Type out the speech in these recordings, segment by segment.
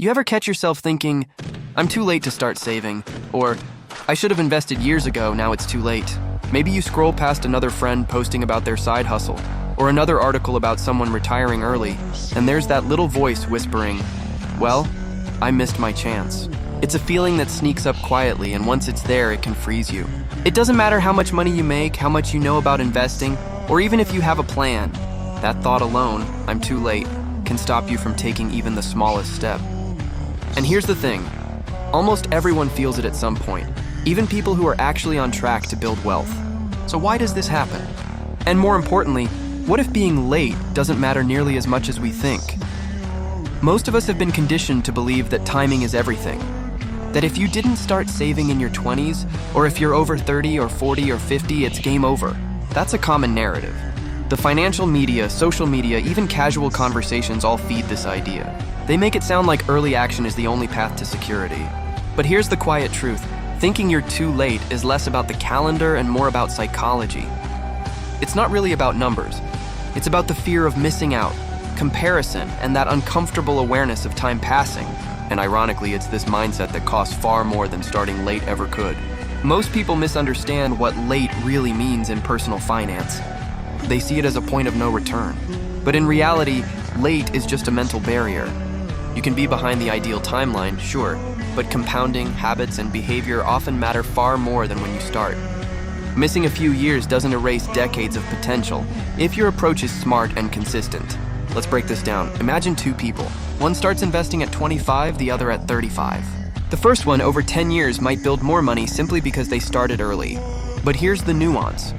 You ever catch yourself thinking, I'm too late to start saving, or I should have invested years ago, now it's too late? Maybe you scroll past another friend posting about their side hustle, or another article about someone retiring early, and there's that little voice whispering, well, I missed my chance. It's a feeling that sneaks up quietly, and once it's there, it can freeze you. It doesn't matter how much money you make, how much you know about investing, or even if you have a plan. That thought alone, I'm too late, can stop you from taking even the smallest step. And here's the thing, almost everyone feels it at some point, even people who are actually on track to build wealth. So why does this happen? And more importantly, what if being late doesn't matter nearly as much as we think? Most of us have been conditioned to believe that timing is everything. That if you didn't start saving in your 20s, or if you're over 30 or 40 or 50, it's game over. That's a common narrative. The financial media, social media, even casual conversations all feed this idea. They make it sound like early action is the only path to security. But here's the quiet truth. Thinking you're too late is less about the calendar and more about psychology. It's not really about numbers. It's about the fear of missing out, comparison, and that uncomfortable awareness of time passing. And ironically, it's this mindset that costs far more than starting late ever could. Most people misunderstand what late really means in personal finance. They see it as a point of no return. But in reality, late is just a mental barrier. You can be behind the ideal timeline, sure, but compounding, habits, and behavior often matter far more than when you start. Missing a few years doesn't erase decades of potential if your approach is smart and consistent. Let's break this down. Imagine two people. One starts investing at 25, the other at 35. The first one, over 10 years, might build more money simply because they started early. But here's the nuance.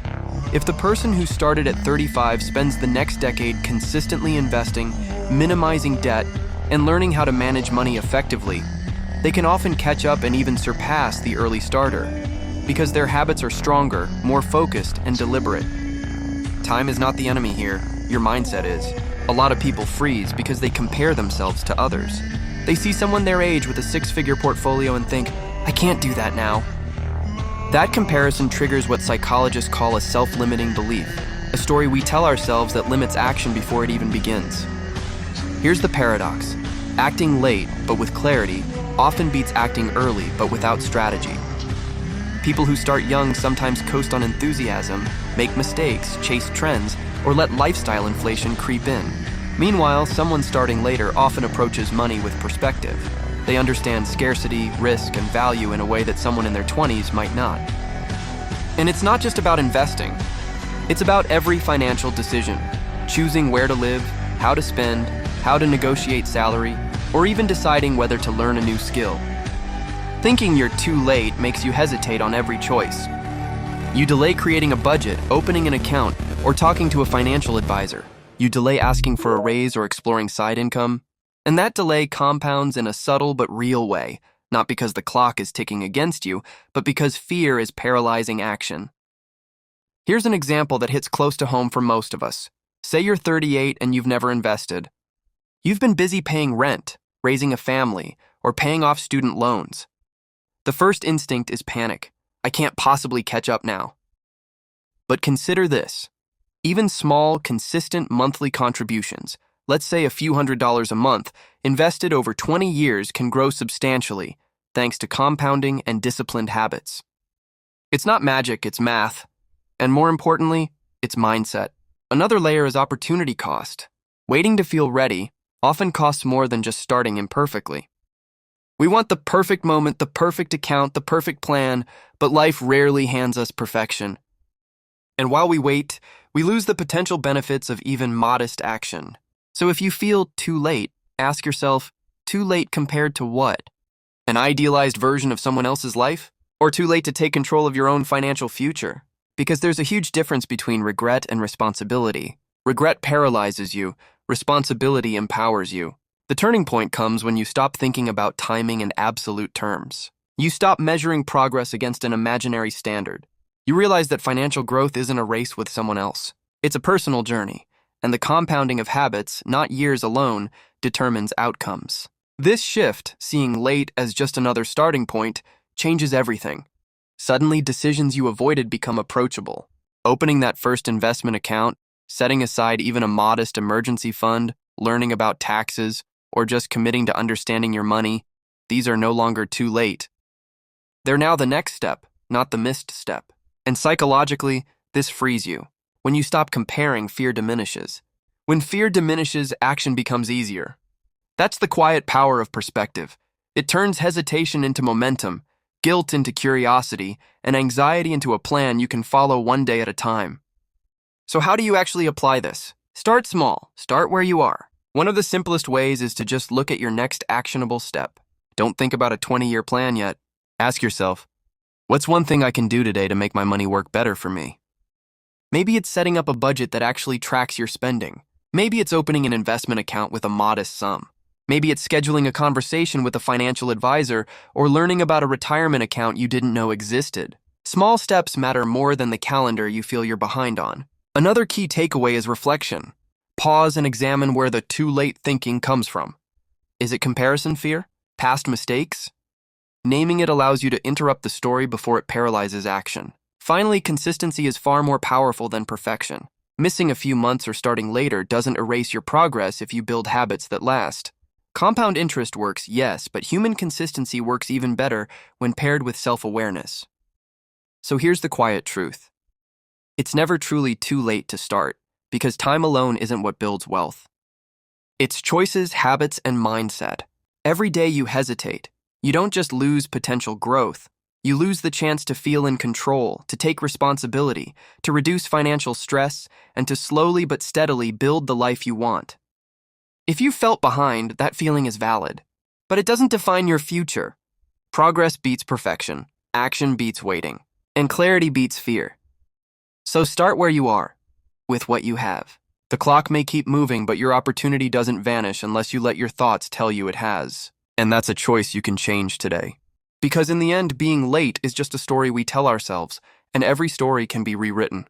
If the person who started at 35 spends the next decade consistently investing, minimizing debt, and learning how to manage money effectively, they can often catch up and even surpass the early starter, because their habits are stronger, more focused, and deliberate. Time is not the enemy here, your mindset is. A lot of people freeze because they compare themselves to others. They see someone their age with a six-figure portfolio and think, I can't do that now. That comparison triggers what psychologists call a self-limiting belief, a story we tell ourselves that limits action before it even begins. Here's the paradox. Acting late, but with clarity, often beats acting early, but without strategy. People who start young sometimes coast on enthusiasm, make mistakes, chase trends, or let lifestyle inflation creep in. Meanwhile, someone starting later often approaches money with perspective. They understand scarcity, risk, and value in a way that someone in their 20s might not. And it's not just about investing. It's about every financial decision, choosing where to live, how to spend, how to negotiate salary, or even deciding whether to learn a new skill. Thinking you're too late makes you hesitate on every choice. You delay creating a budget, opening an account, or talking to a financial advisor. You delay asking for a raise or exploring side income. And that delay compounds in a subtle but real way, not because the clock is ticking against you, but because fear is paralyzing action. Here's an example that hits close to home for most of us. Say you're 38 and you've never invested. You've been busy paying rent, raising a family, or paying off student loans. The first instinct is panic. I can't possibly catch up now. But consider this. Even small, consistent monthly contributions, let's say a few $100s a month, invested over 20 years can grow substantially, thanks to compounding and disciplined habits. It's not magic, it's math. And more importantly, it's mindset. Another layer is opportunity cost. Waiting to feel ready often costs more than just starting imperfectly. We want the perfect moment, the perfect account, the perfect plan, but life rarely hands us perfection. And while we wait, we lose the potential benefits of even modest action. So if you feel too late, ask yourself, too late compared to what? An idealized version of someone else's life? Or too late to take control of your own financial future? Because there's a huge difference between regret and responsibility. Regret paralyzes you, responsibility empowers you. The turning point comes when you stop thinking about timing in absolute terms. You stop measuring progress against an imaginary standard. You realize that financial growth isn't a race with someone else. It's a personal journey, and the compounding of habits, not years alone, determines outcomes. This shift, seeing late as just another starting point, changes everything. Suddenly, decisions you avoided become approachable. Opening that first investment account, setting aside even a modest emergency fund, learning about taxes, or just committing to understanding your money, these are no longer too late. They're now the next step, not the missed step. And psychologically, this frees you. When you stop comparing, fear diminishes. When fear diminishes, action becomes easier. That's the quiet power of perspective. It turns hesitation into momentum, guilt into curiosity, and anxiety into a plan you can follow one day at a time. So how do you actually apply this? Start small. Start where you are. One of the simplest ways is to just look at your next actionable step. Don't think about a 20-year plan yet. Ask yourself, what's one thing I can do today to make my money work better for me? Maybe it's setting up a budget that actually tracks your spending. Maybe it's opening an investment account with a modest sum. Maybe it's scheduling a conversation with a financial advisor or learning about a retirement account you didn't know existed. Small steps matter more than the calendar you feel you're behind on. Another key takeaway is reflection. Pause and examine where the too late thinking comes from. Is it comparison fear? Past mistakes? Naming it allows you to interrupt the story before it paralyzes action. Finally, consistency is far more powerful than perfection. Missing a few months or starting later doesn't erase your progress if you build habits that last. Compound interest works, yes, but human consistency works even better when paired with self-awareness. So here's the quiet truth. It's never truly too late to start, because time alone isn't what builds wealth. It's choices, habits, and mindset. Every day you hesitate, you don't just lose potential growth. You lose the chance to feel in control, to take responsibility, to reduce financial stress, and to slowly but steadily build the life you want. If you felt behind, that feeling is valid, but it doesn't define your future. Progress beats perfection, action beats waiting, and clarity beats fear. So start where you are, with what you have. The clock may keep moving, but your opportunity doesn't vanish unless you let your thoughts tell you it has. And that's a choice you can change today. Because in the end, being late is just a story we tell ourselves, and every story can be rewritten.